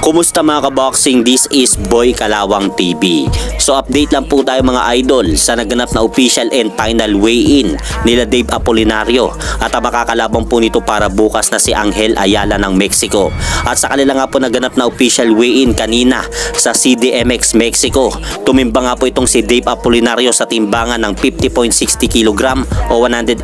Kumusta mga kaboxing? This is Boy Kalawang TV. So update lang po tayo mga idol sa naganap na official and final weigh-in nila Dave Apolinario at ang makakalaban po nito para bukas na si Angel Ayala ng Mexico. At sa kanila nga po naganap na official weigh-in kanina sa CDMX Mexico. Tumimba nga po itong si Dave Apolinario sa timbangan ng 50.60 kg o 111.6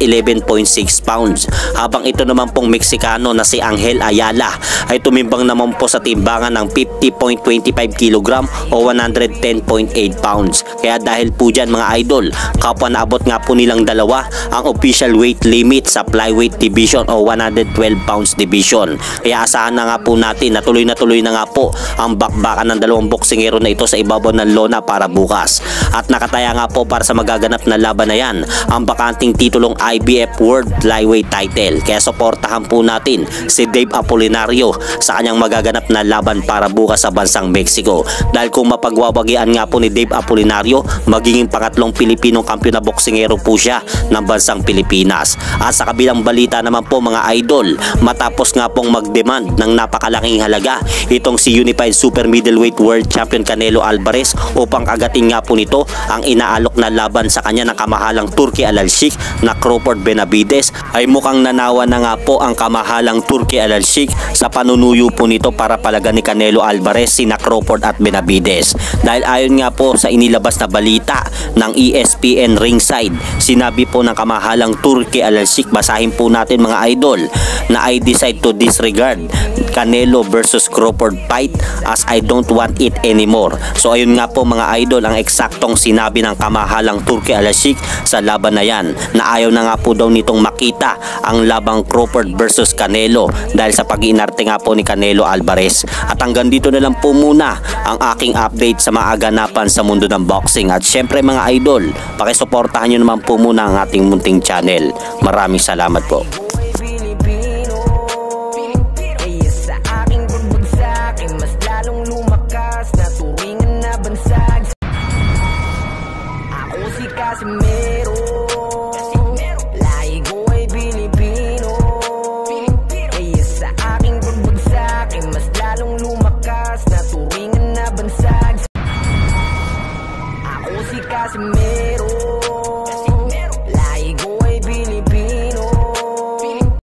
pounds. Habang ito naman pong Meksikano na si Angel Ayala ay tumimbang naman po sa timbangan ng 50.25 kg o 110.8 pounds. Kaya dahil po dyan mga idol, kapwa naabot nga po nilang dalawa ang official weight limit sa flyweight division o 112 pounds division. Kaya asahan na nga po natin na tuloy na nga po ang bakbakan ng dalawang boksingero na ito sa ibabaw ng lona para bukas. At nakataya nga po para sa magaganap na laban na yan ang bakanting titulong IBF World Flyweight title. Kaya suportahan po natin si Dave Apolinario sa kanyang magaganap na laban para bukas sa bansang Mexico. Dahil kung mapagwawagian nga po ni Dave Apolinario, magiging pangatlong Pilipinong kampiyon na boksingero po siya ng bansang Pilipinas. At sa kabilang balita naman po mga idol, matapos nga pong magdemand ng napakalaking halaga itong si Unified Super Middleweight World Champion Canelo Alvarez upang kagatin nga po nito ang inaalok na laban sa kanya ng kamahalang Turki Al-Sheikh na Crawford Benavides, ay mukhang nanawa na nga po ang kamahalang Turki Al-Sheikh sa panunuyo po nito para palagan ni Canelo Alvarez sina Crawford at Benavides. Dahil ayon nga po sa inilabas na balita ng ESPN Ringside, sinabi po ng kamahalang Turki Al-Sheikh, basahin po natin mga idol, na I decide to disregard Canelo versus Crawford fight as I don't want it anymore. So ayun nga po mga idol ang eksaktong sinabi ng kamahalang Turki Al-Sheikh sa laban na yan, na ayaw na nga po daw nitong makita ang labang Crawford versus Canelo dahil sa pag-iinarte nga po ni Canelo Alvarez. At hanggang dito na lang po muna ang aking update sa mga aganapan sa mundo ng boxing. At syempre mga idol, pakisuportahan nyo naman po muna ang ating munting channel. Maraming salamat po. Casimero